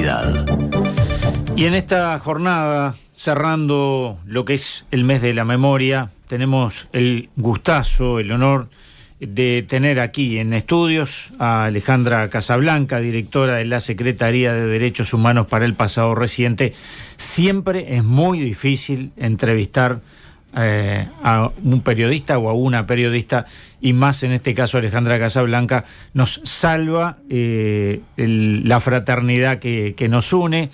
actualidad. Y en esta jornada, cerrando lo que es el mes de la memoria, tenemos el gustazo, el honor de tener aquí en estudios a Alejandra Casablanca, directora de la Secretaría de Derechos Humanos para el Pasado Reciente. Siempre es muy difícil entrevistar a un periodista o a una periodista, y más en este caso Alejandra Casablanca nos salva la fraternidad que nos une.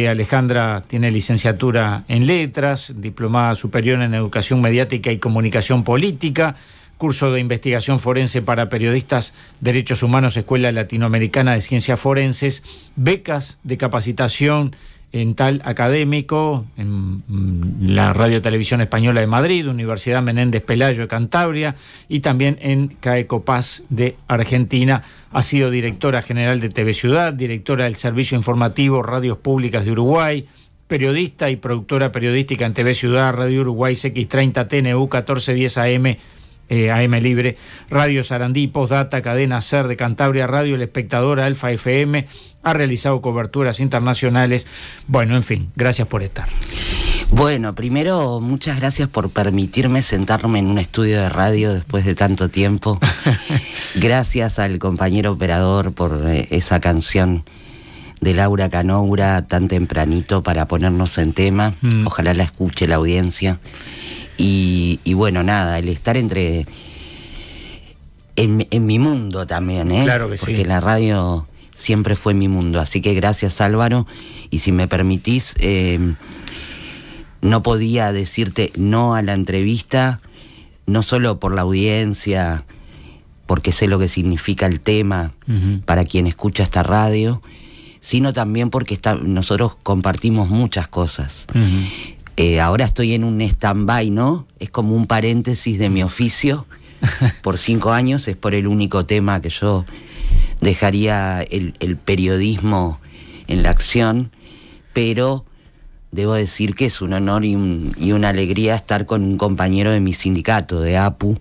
Alejandra tiene licenciatura en Letras, diplomada superior en Educación Mediática y Comunicación Política, curso de investigación forense para periodistas, Derechos Humanos, Escuela Latinoamericana de Ciencias Forenses, becas de capacitación en tal académico, en la Radio Televisión Española de Madrid, Universidad Menéndez Pelayo de Cantabria y también en CAE Copás de Argentina. Ha sido directora general de TV Ciudad, directora del Servicio Informativo Radios Públicas de Uruguay, periodista y productora periodística en TV Ciudad, Radio Uruguay, CX30, TNU, 1410 AM, AM Libre, Radio Sarandí, Postdata, Cadena SER de Cantabria, Radio El Espectador, Alfa FM, ha realizado coberturas internacionales. Bueno, en fin, gracias por estar. Bueno, primero, muchas gracias por permitirme sentarme en un estudio de radio después de tanto tiempo. Gracias al compañero operador por esa canción de Laura Canoura tan tempranito para ponernos en tema. Ojalá la escuche la audiencia. Y bueno, nada, el estar en mi mundo también, ¿eh? Claro que sí. Porque la radio siempre fue mi mundo. Así que gracias, Álvaro. Y si me permitís, no podía decirte no a la entrevista, no solo por la audiencia, porque sé lo que significa el tema para quien escucha esta radio, sino también porque nosotros compartimos muchas cosas. Ahora estoy en un stand-by, ¿no? Es como un paréntesis de mi oficio por 5 años. Es por el único tema que yo dejaría el periodismo en la acción, pero debo decir que es un honor y una alegría estar con un compañero de mi sindicato, de APU,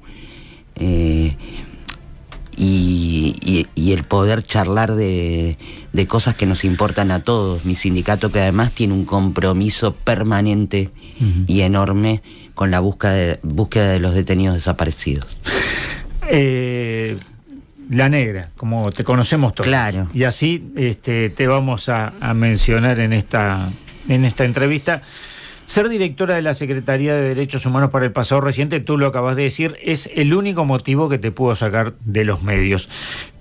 y el poder charlar de cosas que nos importan a todos. Mi sindicato, que además tiene un compromiso permanente y enorme con la búsqueda de los detenidos desaparecidos. La Negra, como te conocemos todos. Claro. Y así te vamos a mencionar en esta entrevista. Ser directora de la Secretaría de Derechos Humanos para el Pasado Reciente, tú lo acabas de decir, es el único motivo que te pudo sacar de los medios.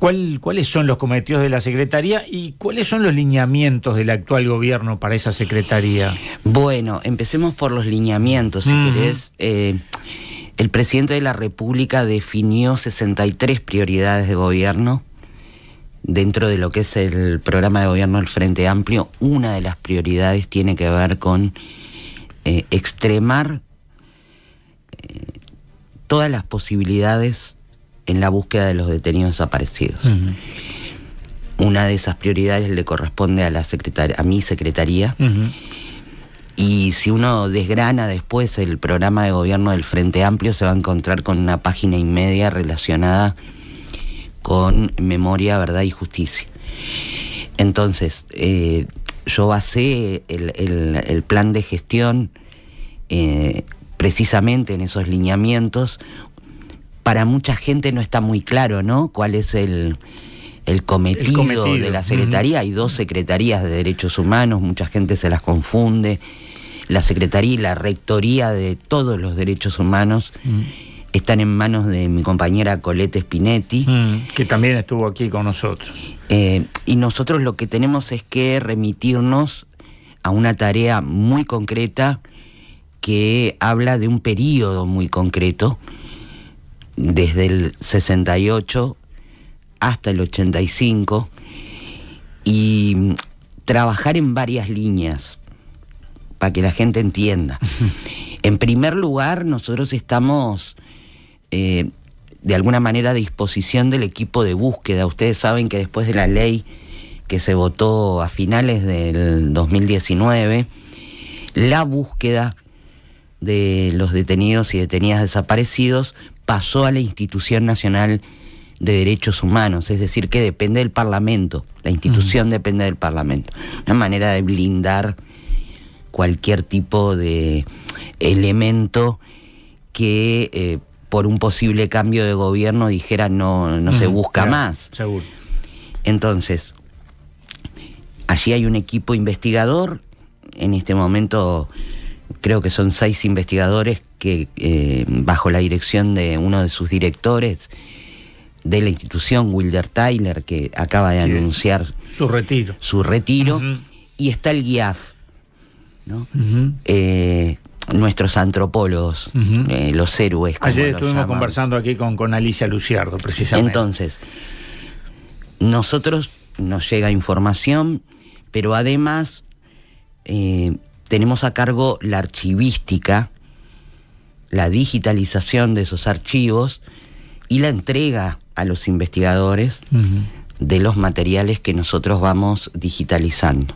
¿Cuáles son los cometidos de la Secretaría y cuáles son los lineamientos del actual gobierno para esa Secretaría? Bueno, empecemos por los lineamientos, si querés. El presidente de la República definió 63 prioridades de gobierno dentro de lo que es el programa de gobierno del Frente Amplio. Una de las prioridades tiene que ver con extremar todas las posibilidades en la búsqueda de los detenidos desaparecidos. Una de esas prioridades le corresponde a mi secretaría. Y si uno desgrana después el programa de gobierno del Frente Amplio, se va a encontrar con una página y media relacionada con memoria, verdad y justicia. Entonces, yo basé el plan de gestión precisamente en esos lineamientos. Para mucha gente no está muy claro, ¿no?, cuál es el cometido de la Secretaría. Hay 2 secretarías de Derechos Humanos, mucha gente se las confunde. La Secretaría y la Rectoría de todos los derechos humanos están en manos de mi compañera Colette Spinetti. Que también estuvo aquí con nosotros. Y nosotros lo que tenemos es que remitirnos a una tarea muy concreta que habla de un periodo muy concreto, desde el 68 hasta el 85, y trabajar en varias líneas para que la gente entienda. En primer lugar, nosotros estamos de alguna manera a disposición del equipo de búsqueda. Ustedes saben que después de la ley que se votó a finales del 2019, la búsqueda de los detenidos y detenidas desaparecidos pasó a la Institución Nacional de Derechos Humanos, es decir, que depende del Parlamento, la institución depende del Parlamento. Una manera de blindar cualquier tipo de elemento que por un posible cambio de gobierno dijera no se busca más. Seguro. Entonces, allí hay un equipo investigador, en este momento creo que son 6 investigadores que bajo la dirección de uno de sus directores de la institución, Wilder Tyler, que acaba de anunciar su retiro. Y está el GIAF, ¿no? Nuestros antropólogos, los héroes. Ayer estuvimos conversando aquí con Alicia Luciardo, precisamente. Entonces, nosotros nos llega información, pero además tenemos a cargo la archivística, la digitalización de esos archivos y la entrega a los investigadores de los materiales que nosotros vamos digitalizando.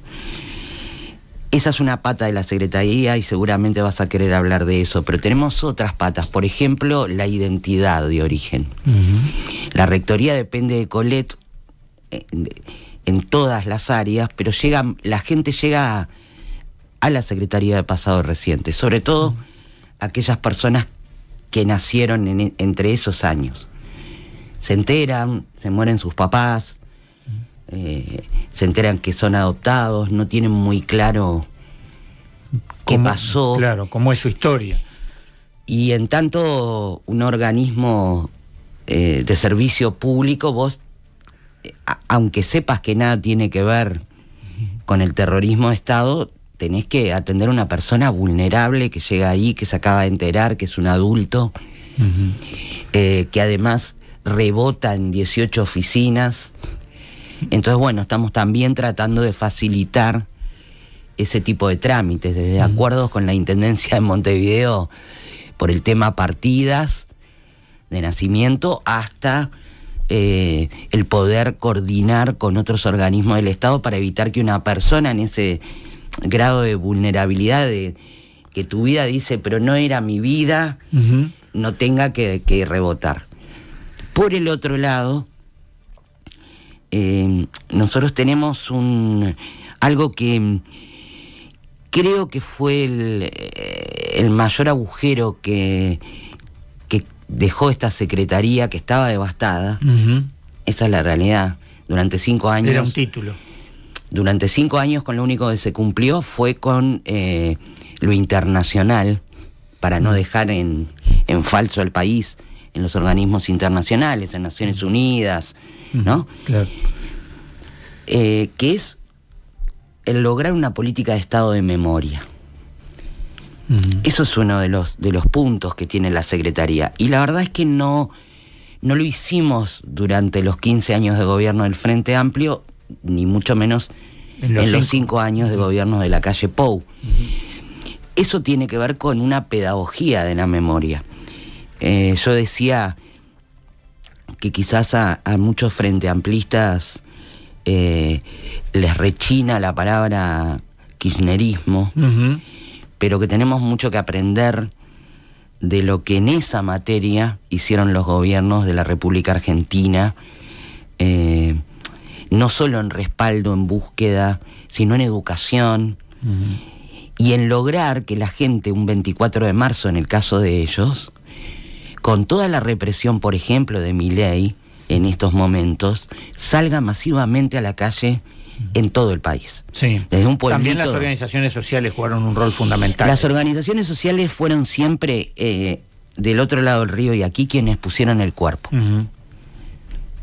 Esa es una pata de la Secretaría y seguramente vas a querer hablar de eso, pero tenemos otras patas, por ejemplo, la identidad de origen. La Rectoría depende de Colet en todas las áreas, pero la gente llega a la Secretaría de Pasado Reciente, sobre todo aquellas personas que nacieron entre esos años. Se enteran, se mueren sus papás, se enteran que son adoptados, no tienen muy claro qué pasó. Claro, cómo es su historia. Y en tanto un organismo de servicio público, vos, aunque sepas que nada tiene que ver con el terrorismo de Estado, tenés que atender a una persona vulnerable que llega ahí, que se acaba de enterar, que es un adulto, que además rebota en 18 oficinas. Entonces, bueno, estamos también tratando de facilitar ese tipo de trámites, desde acuerdos con la Intendencia de Montevideo por el tema partidas de nacimiento hasta el poder coordinar con otros organismos del Estado para evitar que una persona en ese grado de vulnerabilidad, de que tu vida dice, pero no era mi vida, no tenga que rebotar. Por el otro lado, nosotros tenemos algo que creo que fue el mayor agujero que dejó esta secretaría, que estaba devastada. Esa es la realidad. Durante 5 años... Era un título. Durante 5 años con lo único que se cumplió fue con lo internacional, para no dejar en falso al país, en los organismos internacionales, en Naciones Unidas, ¿no? Claro. Que es el lograr una política de Estado de memoria. Eso es uno de los puntos que tiene la Secretaría. Y la verdad es que no lo hicimos durante los 15 años de gobierno del Frente Amplio, ni mucho menos en los 5 años de gobierno de la calle Pou. Eso tiene que ver con una pedagogía de la memoria. Yo decía que quizás a muchos frente amplistas les rechina la palabra kirchnerismo, pero que tenemos mucho que aprender de lo que en esa materia hicieron los gobiernos de la República Argentina, no solo en respaldo, en búsqueda, sino en educación, y en lograr que la gente, un 24 de marzo en el caso de ellos, con toda la represión, por ejemplo, de Milei en estos momentos, salga masivamente a la calle en todo el país. Sí. Desde un pueblito. También las organizaciones sociales jugaron un rol fundamental. Las organizaciones sociales fueron siempre del otro lado del río y aquí quienes pusieron el cuerpo.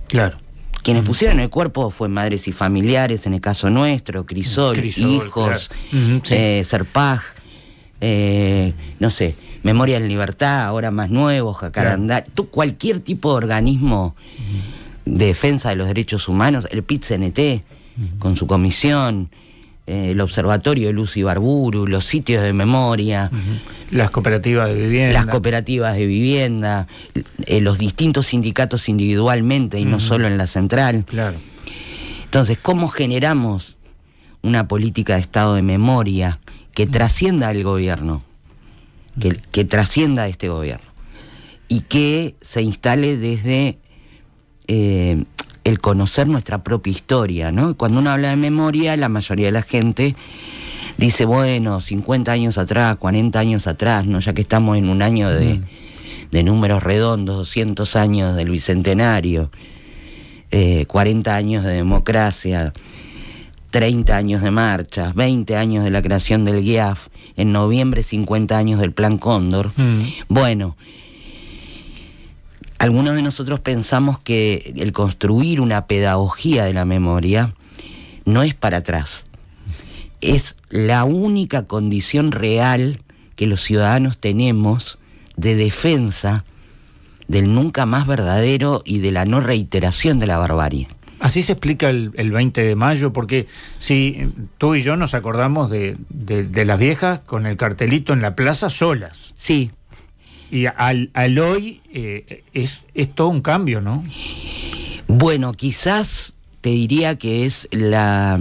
Claro. Quienes pusieron el cuerpo fue Madres y Familiares, en el caso nuestro, Crisol, Hijos, claro. Serpaj, no sé, Memoria en Libertad, ahora más nuevo, Jacarandá, claro. Cualquier tipo de organismo de defensa de los derechos humanos, el PIT-CNT, con su comisión, el Observatorio de Luz y Barburu, los sitios de memoria, las cooperativas de vivienda. Las cooperativas de vivienda, los distintos sindicatos individualmente y no solo en la central. Claro. Entonces, ¿cómo generamos una política de Estado de memoria que trascienda el gobierno, que trascienda este gobierno y que se instale desde el conocer nuestra propia historia, ¿no? Cuando uno habla de memoria, la mayoría de la gente dice, bueno, 50 años atrás, 40 años atrás, ¿no? Ya que estamos en un año de números redondos, 200 años del Bicentenario, 40 años de democracia, 30 años de marchas, 20 años de la creación del GIAF, en noviembre 50 años del Plan Cóndor. Bueno, algunos de nosotros pensamos que el construir una pedagogía de la memoria no es para atrás. Es la única condición real que los ciudadanos tenemos de defensa del nunca más verdadero y de la no reiteración de la barbarie. Así se explica el 20 de mayo, porque si tú y yo nos acordamos de las viejas con el cartelito en la plaza solas. Sí. Y al hoy es todo un cambio, ¿no? Bueno, quizás te diría que es la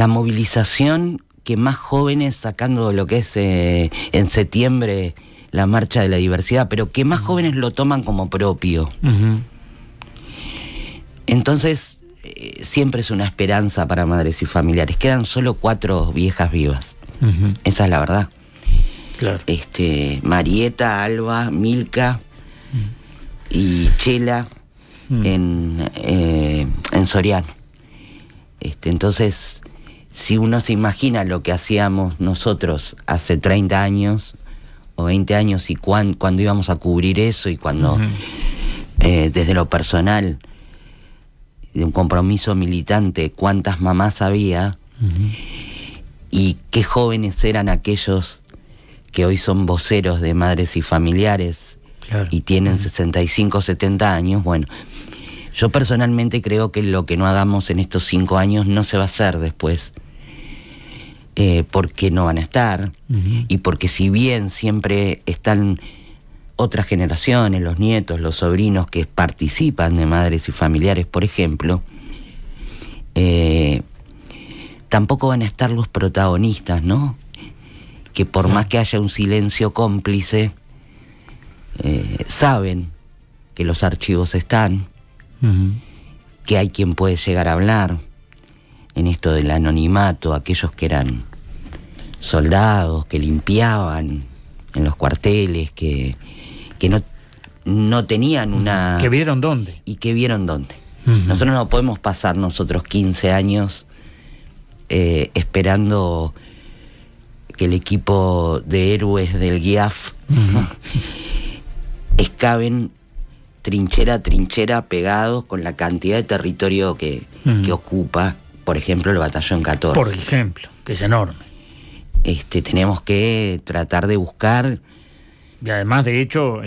movilización que más jóvenes, sacando lo que es en septiembre la marcha de la diversidad, pero que más jóvenes lo toman como propio. Entonces, siempre es una esperanza para madres y familiares. Quedan solo 4 viejas vivas. Esa es la verdad. Claro. Marieta, Alba, Milka y Chela en Soriano. Entonces, si uno se imagina lo que hacíamos nosotros hace 30 años o 20 años y cuando íbamos a cubrir eso y cuando desde lo personal, de un compromiso militante, cuántas mamás había y qué jóvenes eran aquellos que hoy son voceros de madres y familiares, claro, y tienen 65, 70 años, bueno, yo personalmente creo que lo que no hagamos en estos 5 años no se va a hacer después, porque no van a estar, y porque si bien siempre están otras generaciones, los nietos, los sobrinos que participan de madres y familiares, por ejemplo, tampoco van a estar los protagonistas, ¿no? Que por más que haya un silencio cómplice, saben que los archivos están, que hay quien puede llegar a hablar en esto del anonimato, aquellos que eran soldados, que limpiaban en los cuarteles, que no tenían una... ¿Que vieron dónde? Y que vieron dónde. Nosotros no podemos pasar nosotros 15 años esperando que el equipo de héroes del GIAF excaven trinchera a trinchera pegados con la cantidad de territorio que ocupa, por ejemplo, el batallón 14. Por ejemplo, que es enorme. Tenemos que tratar de buscar... Y además, de hecho,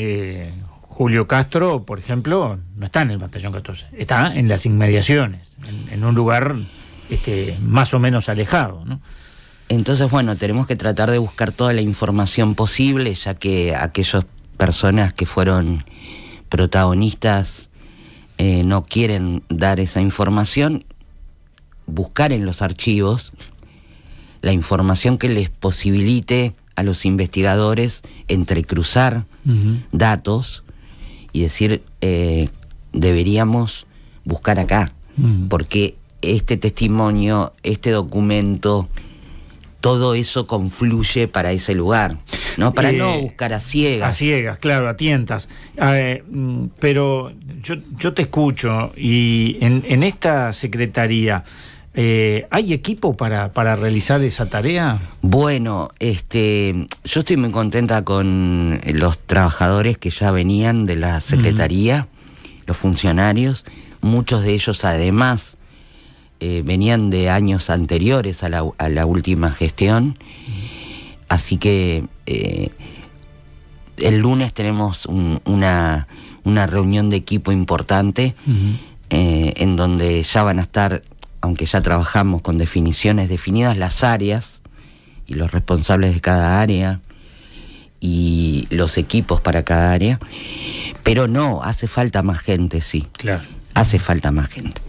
Julio Castro, por ejemplo, no está en el batallón 14, está en las inmediaciones, en un lugar más o menos alejado, ¿no? Entonces, bueno, tenemos que tratar de buscar toda la información posible, ya que aquellas personas que fueron protagonistas no quieren dar esa información, buscar en los archivos la información que les posibilite a los investigadores entrecruzar datos y decir, deberíamos buscar acá, porque este testimonio, este documento, todo eso confluye para ese lugar, ¿no? Para no buscar a ciegas. A ciegas, claro, a tientas. Pero yo te escucho, y en esta secretaría, ¿hay equipo para realizar esa tarea? Bueno, yo estoy muy contenta con los trabajadores que ya venían de la secretaría, los funcionarios, muchos de ellos además venían de años anteriores a la última gestión, así que el lunes tenemos una reunión de equipo importante en donde ya van a estar, aunque ya trabajamos con definiciones definidas, las áreas y los responsables de cada área y los equipos para cada área, pero no, hace falta más gente, sí. Claro. Hace falta más gente.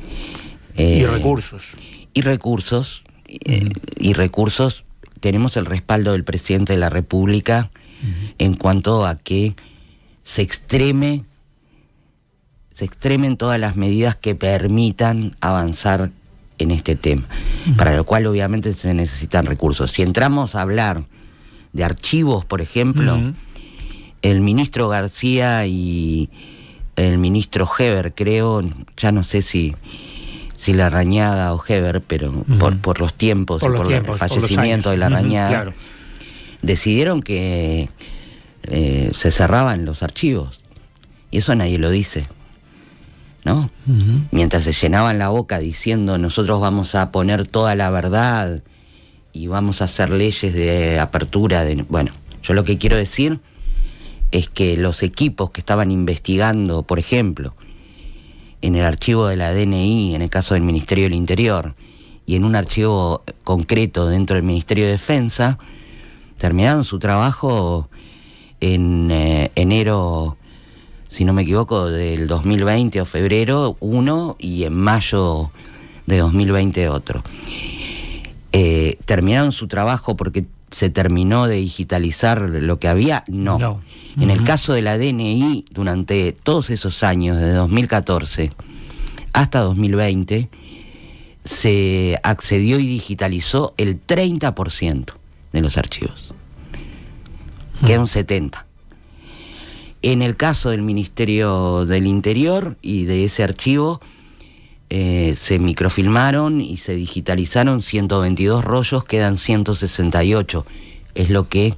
Y recursos. Y recursos. Y recursos. Tenemos el respaldo del presidente de la República en cuanto a que se extreme se extremen todas las medidas que permitan avanzar en este tema, para lo cual obviamente se necesitan recursos. Si entramos a hablar de archivos, por ejemplo, el ministro García y el ministro Heber, creo, ya no sé si Larrañaga o Heber, pero por los tiempos y por el fallecimiento de Larrañaga, claro, decidieron que se cerraban los archivos. Y eso nadie lo dice, ¿no? Mientras se llenaban la boca diciendo nosotros vamos a poner toda la verdad y vamos a hacer leyes de apertura. Bueno, yo lo que quiero decir es que los equipos que estaban investigando, por ejemplo, en el archivo de la DNI, en el caso del Ministerio del Interior, y en un archivo concreto dentro del Ministerio de Defensa, terminaron su trabajo en enero, si no me equivoco, del 2020 o febrero uno, y en mayo de 2020 otro. ¿Terminaron su trabajo porque se terminó de digitalizar lo que había? No. En el caso de la DNI, durante todos esos años, desde 2014 hasta 2020, se accedió y digitalizó el 30% de los archivos. Quedan 70%. En el caso del Ministerio del Interior y de ese archivo, se microfilmaron y se digitalizaron 122 rollos, quedan 168. Es lo que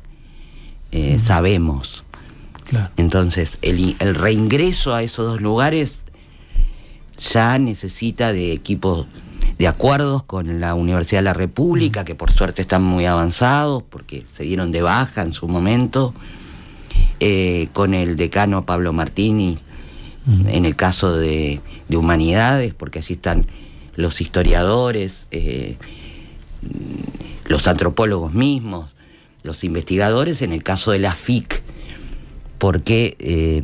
sabemos. Claro. Entonces, el reingreso a esos dos lugares ya necesita de equipos, de acuerdos con la Universidad de la República, que por suerte están muy avanzados, porque se dieron de baja en su momento, con el decano Pablo Martini, en el caso de Humanidades, porque allí están los historiadores, los antropólogos mismos, los investigadores, en el caso de la FIC, porque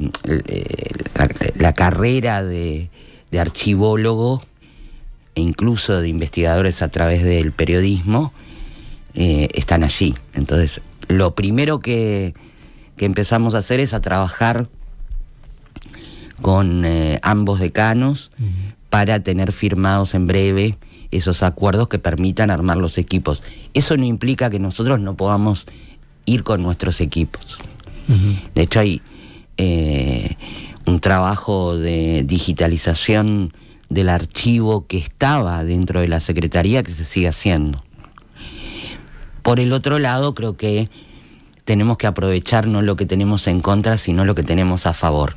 la carrera de archivólogo e incluso de investigadores a través del periodismo están allí. Entonces, lo primero que empezamos a hacer es a trabajar con ambos decanos para tener firmados en breve esos acuerdos que permitan armar los equipos. Eso no implica que nosotros no podamos ir con nuestros equipos. De hecho, hay un trabajo de digitalización del archivo que estaba dentro de la Secretaría que se sigue haciendo. Por el otro lado, creo que tenemos que aprovechar no lo que tenemos en contra, sino lo que tenemos a favor.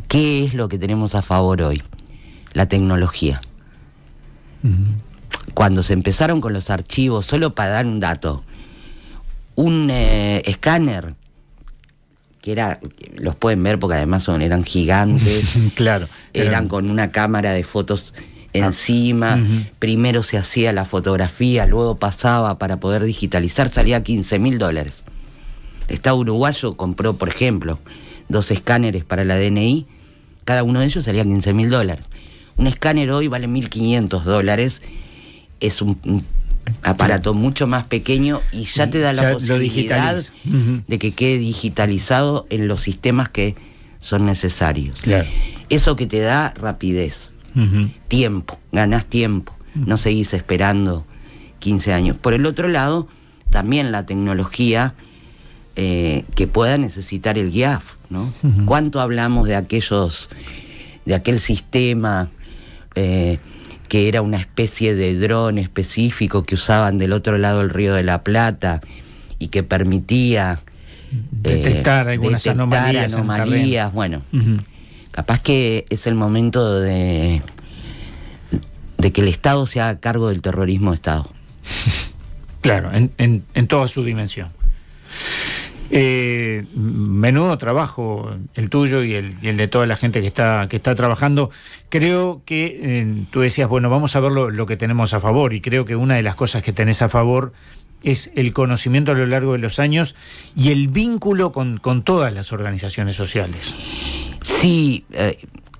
¿Qué es lo que tenemos a favor hoy? La tecnología. Cuando se empezaron con los archivos, solo para dar un dato, un escáner, los pueden ver porque además eran gigantes, claro, eran con una cámara de fotos encima, primero se hacía la fotografía, luego pasaba para poder digitalizar, salía $15.000. El Estado uruguayo compró, por ejemplo, 2 escáneres para la DNI, cada uno de ellos salía $15.000. Un escáner hoy vale $1.500, es un aparato mucho más pequeño y ya te da la posibilidad de que quede digitalizado en los sistemas que son necesarios. Claro. Eso que te da rapidez, tiempo, ganás tiempo, no seguís esperando 15 años. Por el otro lado, también la tecnología que pueda necesitar el GIAF, ¿no? ¿Cuánto hablamos de aquel sistema que era una especie de dron específico que usaban del otro lado del Río de la Plata y que permitía detectar algunas anomalías. Bueno, capaz que es el momento de que el Estado se haga cargo del terrorismo de Estado. Claro, en toda su dimensión. Menudo trabajo el tuyo y el de toda la gente que está trabajando. Creo que tú decías, bueno, vamos a ver lo que tenemos a favor, y creo que una de las cosas que tenés a favor es el conocimiento a lo largo de los años y el vínculo con todas las organizaciones sociales. Sí,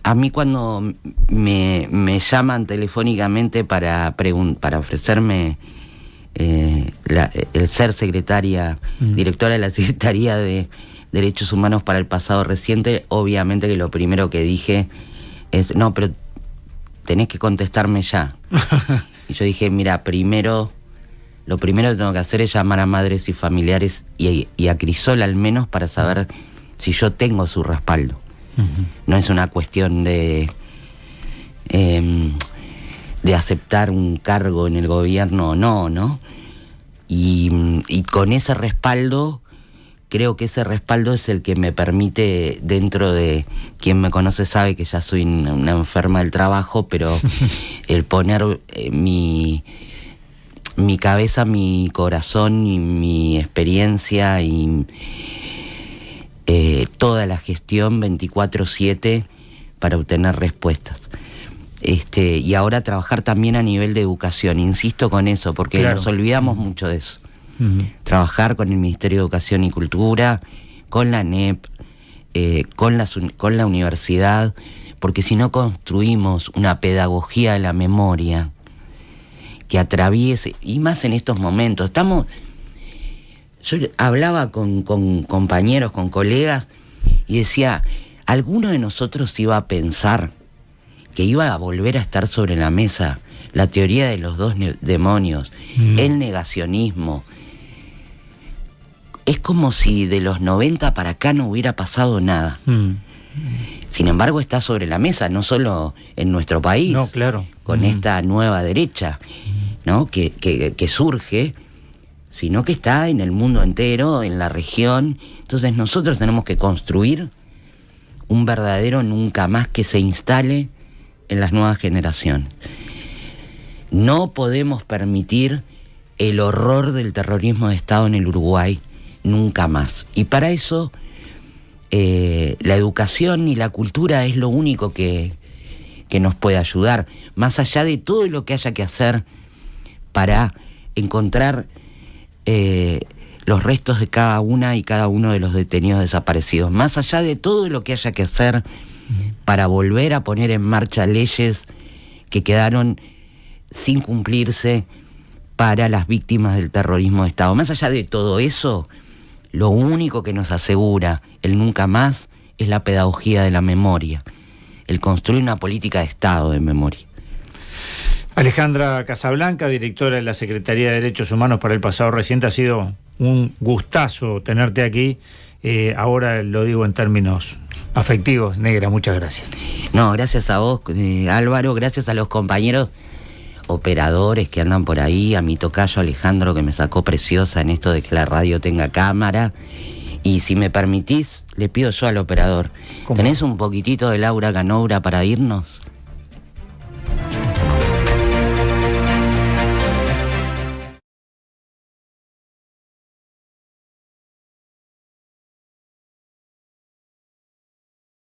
a mí cuando me llaman telefónicamente para ofrecerme el ser secretaria, directora de la Secretaría de Derechos Humanos para el pasado reciente, obviamente que lo primero que dije no, pero tenés que contestarme ya. Y yo dije, mira, lo primero que tengo que hacer es llamar a madres y familiares y a Crisol al menos para saber si yo tengo su respaldo. No es una cuestión de aceptar un cargo en el gobierno o no, ¿no? Y con ese respaldo, creo que ese respaldo es el que me permite, dentro de quien me conoce sabe que ya soy una enferma del trabajo, pero el poner mi cabeza, mi corazón y mi experiencia y toda la gestión 24/7 para obtener respuestas. Y ahora trabajar también a nivel de educación, insisto con eso, porque claro, nos olvidamos mucho de eso. Trabajar con el Ministerio de Educación y Cultura, con la ANEP, con la universidad, porque si no construimos una pedagogía de la memoria que atraviese, y más en estos momentos, yo hablaba con compañeros, con colegas, y decía, ¿alguno de nosotros iba a pensar que iba a volver a estar sobre la mesa la teoría de los dos demonios, el negacionismo? Es como si de los 90 para acá no hubiera pasado nada. Sin embargo, está sobre la mesa, no solo en nuestro país, no, claro, con esta nueva derecha, ¿no? que surge, sino que está en el mundo entero, en la región. Entonces nosotros tenemos que construir un verdadero nunca más que se instale en las nuevas generaciones. No podemos permitir el horror del terrorismo de Estado en el Uruguay nunca más. Y para eso la educación y la cultura es lo único que nos puede ayudar, más allá de todo lo que haya que hacer para encontrar los restos de cada una y cada uno de los detenidos desaparecidos, más allá de todo lo que haya que hacer para volver a poner en marcha leyes que quedaron sin cumplirse para las víctimas del terrorismo de Estado. Más allá de todo eso, lo único que nos asegura el nunca más es la pedagogía de la memoria, el construir una política de Estado de memoria. Alejandra Casablanca, directora de la Secretaría de Derechos Humanos para el Pasado Reciente, ha sido un gustazo tenerte aquí. Ahora lo digo en términos afectivos. Negra, muchas gracias. No, gracias a vos, Álvaro, gracias a los compañeros operadores que andan por ahí, a mi tocayo Alejandro, que me sacó preciosa en esto de que la radio tenga cámara. Y si me permitís, le pido yo al operador, ¿tenés un poquitito de Laura Canoura para irnos?